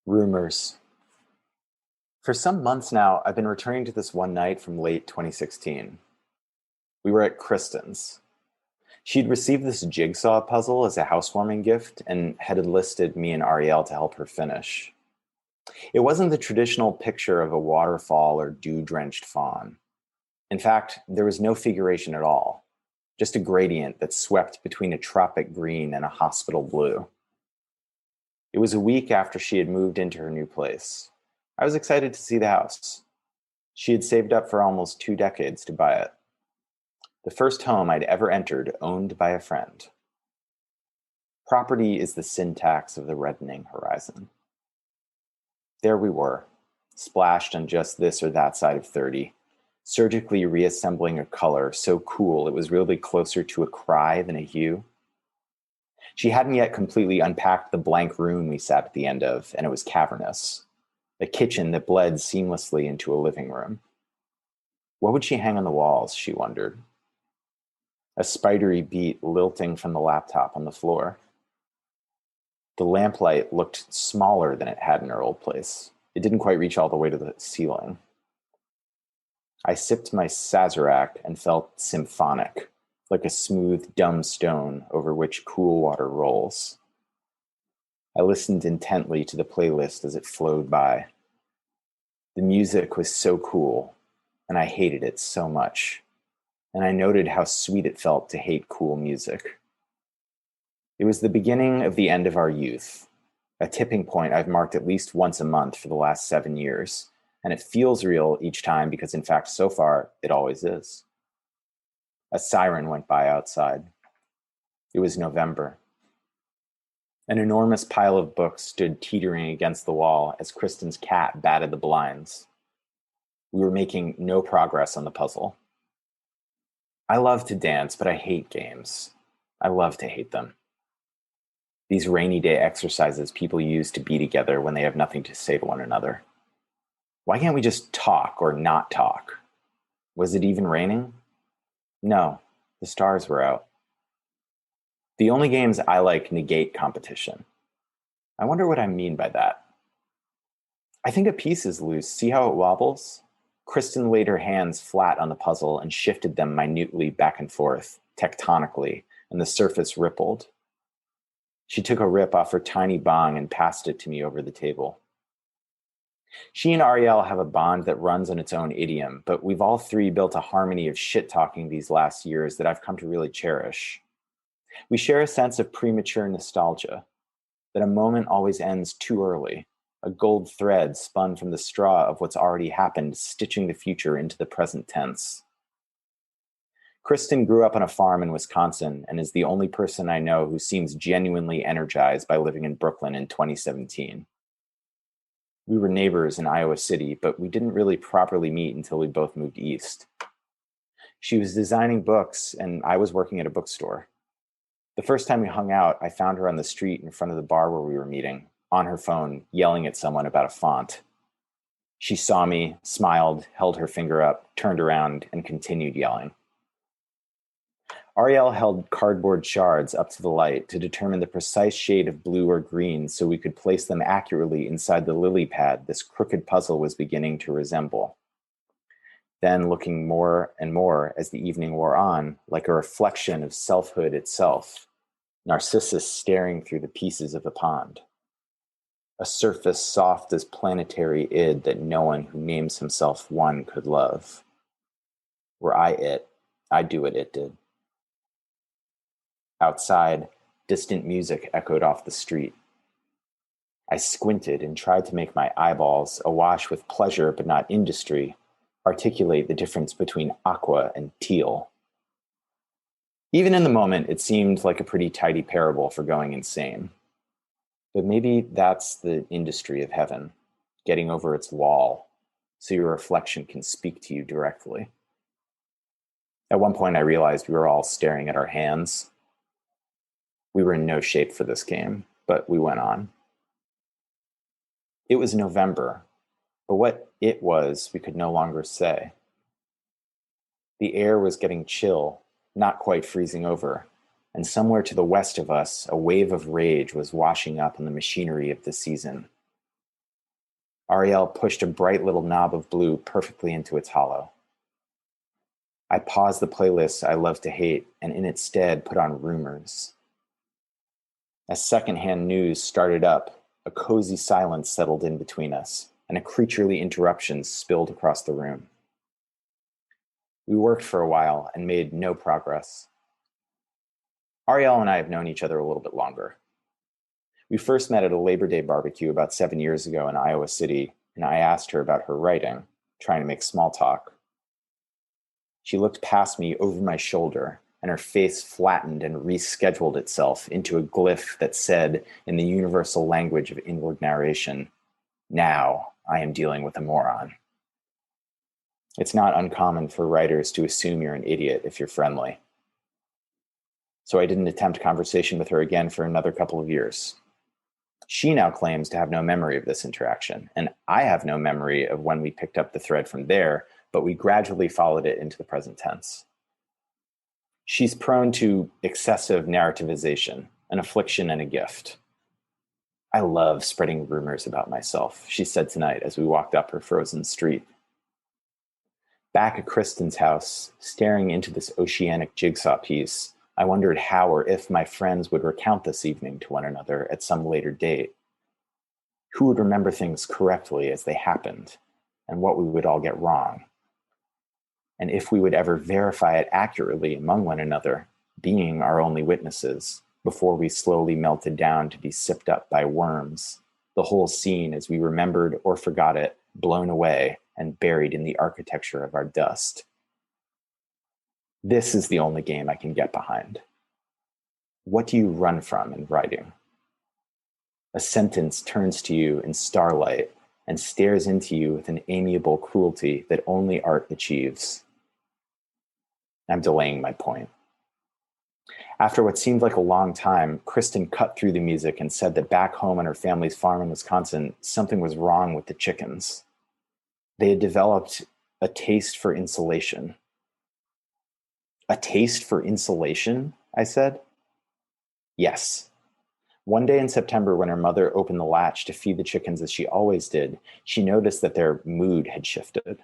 Rumors. For some months now, I've been returning to this one night from late 2016. We were at Kristen's. She'd received this jigsaw puzzle as a housewarming gift and had enlisted me and Ariel to help her finish. It wasn't the traditional picture of a waterfall or dew drenched fawn. In fact, there was no figuration at all, just a gradient that swept between a tropic green and a hospital blue. It was a week after she had moved into her new place. I was excited to see the house. She had saved up for almost 2 decades to buy it. The first home I'd ever entered owned by a friend. Property is the syntax of the reddening horizon. There we were, splashed on just this or that side of 30, surgically reassembling a color so cool it was really closer to a cry than a hue. She hadn't yet completely unpacked the blank room we sat at the end of, and it was cavernous. A kitchen that bled seamlessly into a living room. What would she hang on the walls, she wondered. A spidery beat lilting from the laptop on the floor. The lamplight looked smaller than it had in her old place. It didn't quite reach all the way to the ceiling. I sipped my Sazerac and felt symphonic, like a smooth, dumb stone over which cool water rolls. I listened intently to the playlist as it flowed by. The music was so cool, and I hated it so much. And I noted how sweet it felt to hate cool music. It was the beginning of the end of our youth, a tipping point I've marked at least once a month for the last 7 years, and it feels real each time because, in fact, so far, it always is. A siren went by outside. It was November. An enormous pile of books stood teetering against the wall as Kristen's cat batted the blinds. We were making no progress on the puzzle. I love to dance, but I hate games. I love to hate them. These rainy day exercises people use to be together when they have nothing to say to one another. Why can't we just talk or not talk? Was it even raining? No, the stars were out. The only games I like negate competition. I wonder what I mean by that. I think a piece is loose. See how it wobbles? Kristen laid her hands flat on the puzzle and shifted them minutely back and forth, tectonically, and the surface rippled. She took a rip off her tiny bong and passed it to me over the table. She and Ariel have a bond that runs on its own idiom, but we've all three built a harmony of shit-talking these last years that I've come to really cherish. We share a sense of premature nostalgia, that a moment always ends too early, a gold thread spun from the straw of what's already happened, stitching the future into the present tense. Kristen grew up on a farm in Wisconsin and is the only person I know who seems genuinely energized by living in Brooklyn in 2017. We were neighbors in Iowa City, but we didn't really properly meet until we both moved east. She was designing books, and I was working at a bookstore. The first time we hung out, I found her on the street in front of the bar where we were meeting, on her phone, yelling at someone about a font. She saw me, smiled, held her finger up, turned around, and continued yelling. Ariel held cardboard shards up to the light to determine the precise shade of blue or green so we could place them accurately inside the lily pad this crooked puzzle was beginning to resemble. Then, looking more and more as the evening wore on, like a reflection of selfhood itself, Narcissus staring through the pieces of the pond. A surface soft as planetary id that no one who names himself one could love. Were I it, I'd do what it did. Outside, distant music echoed off the street. I squinted and tried to make my eyeballs, awash with pleasure but not industry, articulate the difference between aqua and teal. Even in the moment, it seemed like a pretty tidy parable for going insane. But maybe that's the industry of heaven, getting over its wall, so your reflection can speak to you directly. At one point, I realized we were all staring at our hands. We were in no shape for this game, but we went on. It was November, but what it was, we could no longer say. The air was getting chill, not quite freezing over, and somewhere to the west of us, a wave of rage was washing up on the machinery of the season. Ariel pushed a bright little knob of blue perfectly into its hollow. I paused the playlist I love to hate and in its stead put on Rumors. As secondhand news started up, a cozy silence settled in between us, and a creaturely interruption spilled across the room. We worked for a while and made no progress. Ariel and I have known each other a little bit longer. We first met at a Labor Day barbecue about 7 years ago in Iowa City, and I asked her about her writing, trying to make small talk. She looked past me over my shoulder, and her face flattened and rescheduled itself into a glyph that said, in the universal language of inward narration, "Now I am dealing with a moron." It's not uncommon for writers to assume you're an idiot if you're friendly. So I didn't attempt conversation with her again for another couple of years. She now claims to have no memory of this interaction, and I have no memory of when we picked up the thread from there, but we gradually followed it into the present tense. She's prone to excessive narrativization, an affliction and a gift. "I love spreading rumors about myself," she said tonight as we walked up her frozen street. Back at Kristen's house, staring into this oceanic jigsaw piece, I wondered how or if my friends would recount this evening to one another at some later date. Who would remember things correctly as they happened, and what we would all get wrong? And if we would ever verify it accurately among one another, being our only witnesses, before we slowly melted down to be sipped up by worms, the whole scene as we remembered or forgot it, blown away and buried in the architecture of our dust. This is the only game I can get behind. What do you run from in writing? A sentence turns to you in starlight and stares into you with an amiable cruelty that only art achieves. I'm delaying my point. After what seemed like a long time, Kristen cut through the music and said that back home on her family's farm in Wisconsin, something was wrong with the chickens. They had developed a taste for insulation. "A taste for insulation?" I said. "Yes. One day in September, when her mother opened the latch to feed the chickens as she always did, she noticed that their mood had shifted.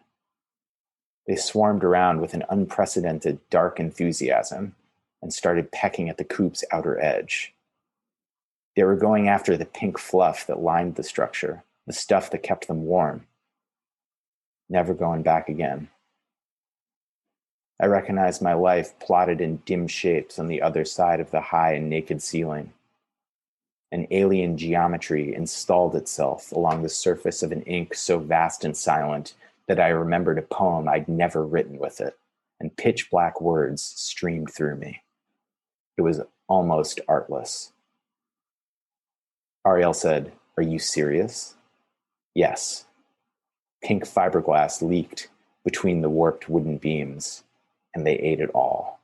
They swarmed around with an unprecedented dark enthusiasm and started pecking at the coop's outer edge. They were going after the pink fluff that lined the structure, the stuff that kept them warm. Never going back again. I recognized my life plotted in dim shapes on the other side of the high and naked ceiling. An alien geometry installed itself along the surface of an ink so vast and silent that I remembered a poem I'd never written with it, and pitch black words streamed through me. It was almost artless. Ariel said, "Are you serious?" "Yes." Pink fiberglass leaked between the warped wooden beams, and they ate it all.